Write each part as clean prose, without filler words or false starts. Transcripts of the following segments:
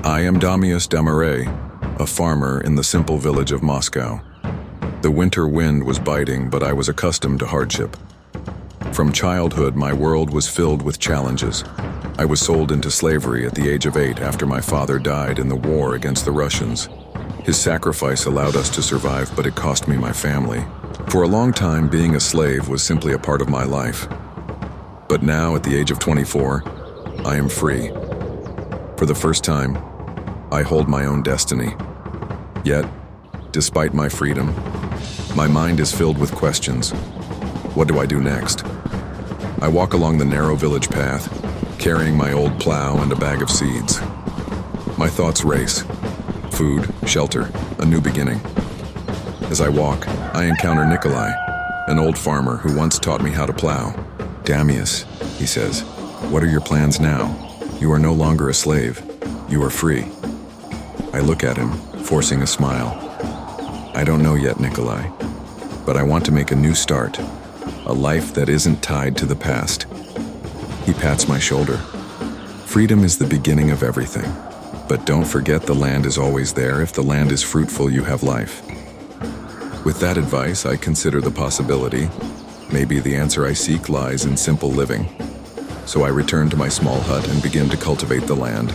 I am Damius Damaré, a farmer in the simple village of Moscow. The winter wind was biting, but I was accustomed to hardship. From childhood, my world was filled with challenges. I was sold into slavery at the age of 8 after my father died in the war against the Russians. His sacrifice allowed us to survive, but it cost me my family. For a long time, being a slave was simply a part of my life. But now, at the age of 24, I am free. For the first time, I hold my own destiny. Yet, despite my freedom, my mind is filled with questions. What do I do next? I walk along the narrow village path, carrying my old plow and a bag of seeds. My thoughts race. Food, shelter, a new beginning. As I walk, I encounter Nikolai, an old farmer who once taught me how to plow. "Damius," he says, "what are your plans now? You are no longer a slave. You are free." I look at him, forcing a smile. "I don't know yet, Nikolai, but I want to make a new start, a life that isn't tied to the past." He pats my shoulder. "Freedom is the beginning of everything, but don't forget the land is always there. If the land is fruitful, you have life." With that advice, I consider the possibility. Maybe the answer I seek lies in simple living. So I return to my small hut and begin to cultivate the land.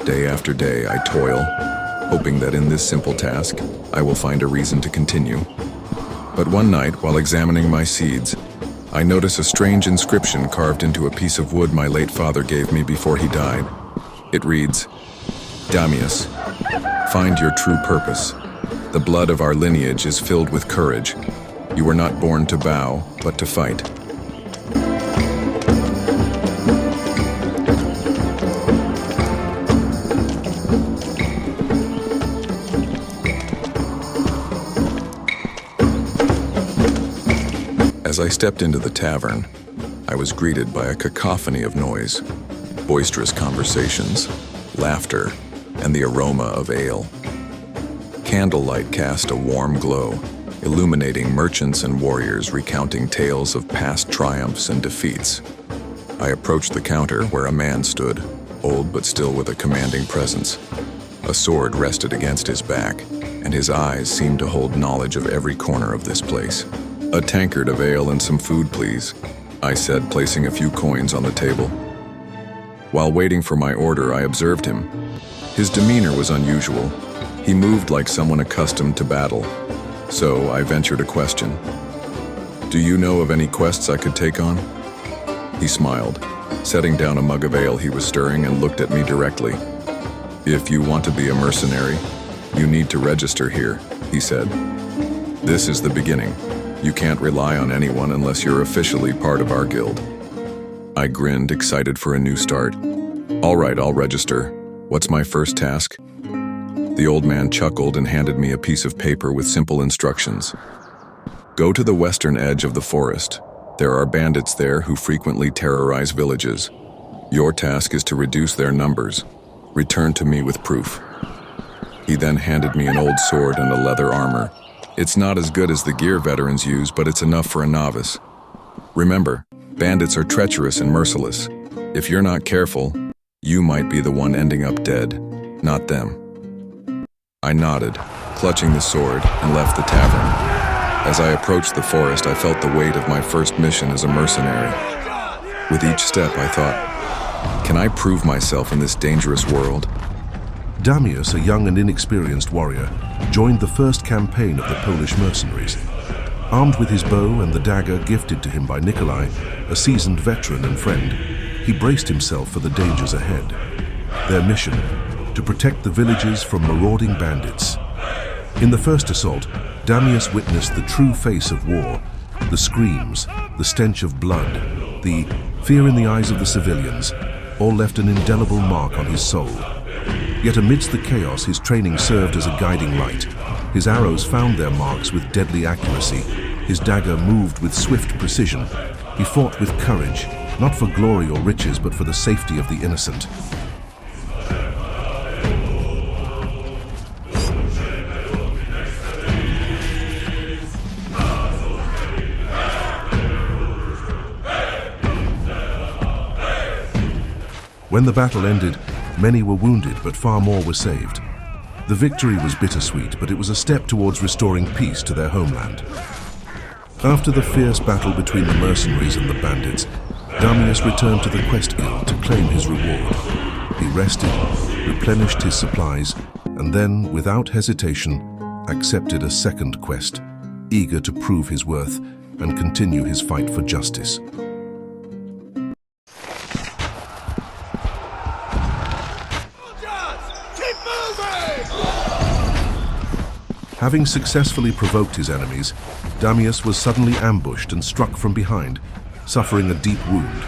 Day after day, I toil, hoping that in this simple task, I will find a reason to continue. But one night, while examining my seeds, I notice a strange inscription carved into a piece of wood my late father gave me before he died. It reads, "Damius, find your true purpose. The blood of our lineage is filled with courage. You were not born to bow, but to fight." As I stepped into the tavern, I was greeted by a cacophony of noise, boisterous conversations, laughter, and the aroma of ale. Candlelight cast a warm glow, illuminating merchants and warriors recounting tales of past triumphs and defeats. I approached the counter where a man stood, old but still with a commanding presence. A sword rested against his back, and his eyes seemed to hold knowledge of every corner of this place. "A tankard of ale and some food, please," I said, placing a few coins on the table. While waiting for my order, I observed him. His demeanor was unusual. He moved like someone accustomed to battle. So I ventured a question. "Do you know of any quests I could take on?" He smiled, setting down a mug of ale he was stirring, and looked at me directly. "If you want to be a mercenary, you need to register here," he said. "This is the beginning. You can't rely on anyone unless you're officially part of our guild." I grinned, excited for a new start. "All right, I'll register. What's my first task?" The old man chuckled and handed me a piece of paper with simple instructions. "Go to the western edge of the forest. There are bandits there who frequently terrorize villages. Your task is to reduce their numbers. Return to me with proof." He then handed me an old sword and a leather armor. "It's not as good as the gear veterans use, but it's enough for a novice. Remember, bandits are treacherous and merciless. If you're not careful, you might be the one ending up dead, not them." I nodded, clutching the sword, and left the tavern. As I approached the forest, I felt the weight of my first mission as a mercenary. With each step, I thought, can I prove myself in this dangerous world? Damius, a young and inexperienced warrior, joined the first campaign of the Polish mercenaries. Armed with his bow and the dagger gifted to him by Nikolai, a seasoned veteran and friend, he braced himself for the dangers ahead. Their mission, to protect the villages from marauding bandits. In the first assault, Damius witnessed the true face of war, the screams, the stench of blood, the fear in the eyes of the civilians, all left an indelible mark on his soul. Yet amidst the chaos, his training served as a guiding light. His arrows found their marks with deadly accuracy. His dagger moved with swift precision. He fought with courage, not for glory or riches, but for the safety of the innocent. When the battle ended, Many were wounded, but far more were saved. The victory was bittersweet, but it was a step towards restoring peace to their homeland. After the fierce battle between the mercenaries and the bandits, Damius returned to the quest guild to claim his reward. He rested, replenished his supplies, and then, without hesitation, accepted a second quest, eager to prove his worth and continue his fight for justice. Having successfully provoked his enemies, Damius was suddenly ambushed and struck from behind, suffering a deep wound.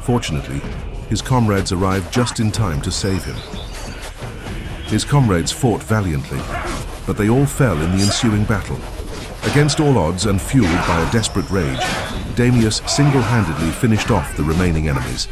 Fortunately, his comrades arrived just in time to save him. His comrades fought valiantly, but they all fell in the ensuing battle. Against all odds and fueled by a desperate rage, Damius single-handedly finished off the remaining enemies.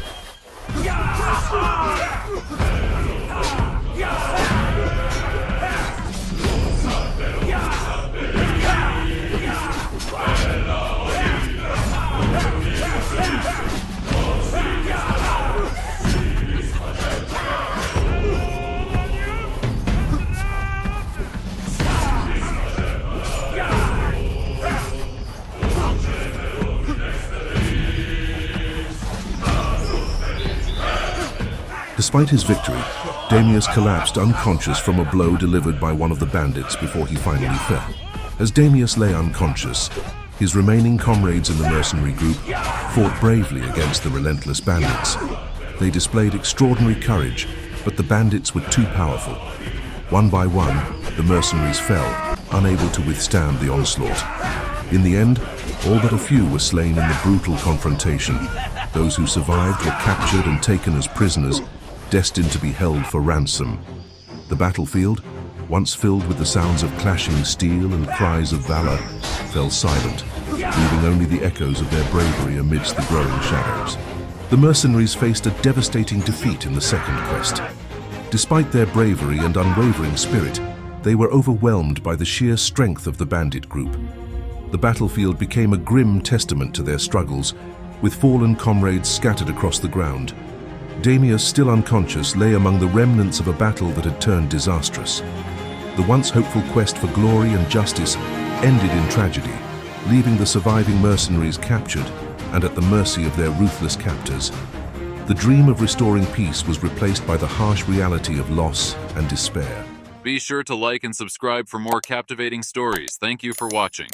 Despite his victory, Damius collapsed unconscious from a blow delivered by one of the bandits before he finally fell. As Damius lay unconscious, his remaining comrades in the mercenary group fought bravely against the relentless bandits. They displayed extraordinary courage, but the bandits were too powerful. One by one, the mercenaries fell, unable to withstand the onslaught. In the end, all but a few were slain in the brutal confrontation. Those who survived were captured and taken as prisoners, destined to be held for ransom. The battlefield, once filled with the sounds of clashing steel and cries of valor, fell silent, leaving only the echoes of their bravery amidst the growing shadows. The mercenaries faced a devastating defeat in the second quest. Despite their bravery and unwavering spirit, they were overwhelmed by the sheer strength of the bandit group. The battlefield became a grim testament to their struggles, with fallen comrades scattered across the ground. Damius, still unconscious, lay among the remnants of a battle that had turned disastrous. The once hopeful quest for glory and justice ended in tragedy, leaving the surviving mercenaries captured and at the mercy of their ruthless captors. The dream of restoring peace was replaced by the harsh reality of loss and despair. Be sure to like and subscribe for more captivating stories. Thank you for watching.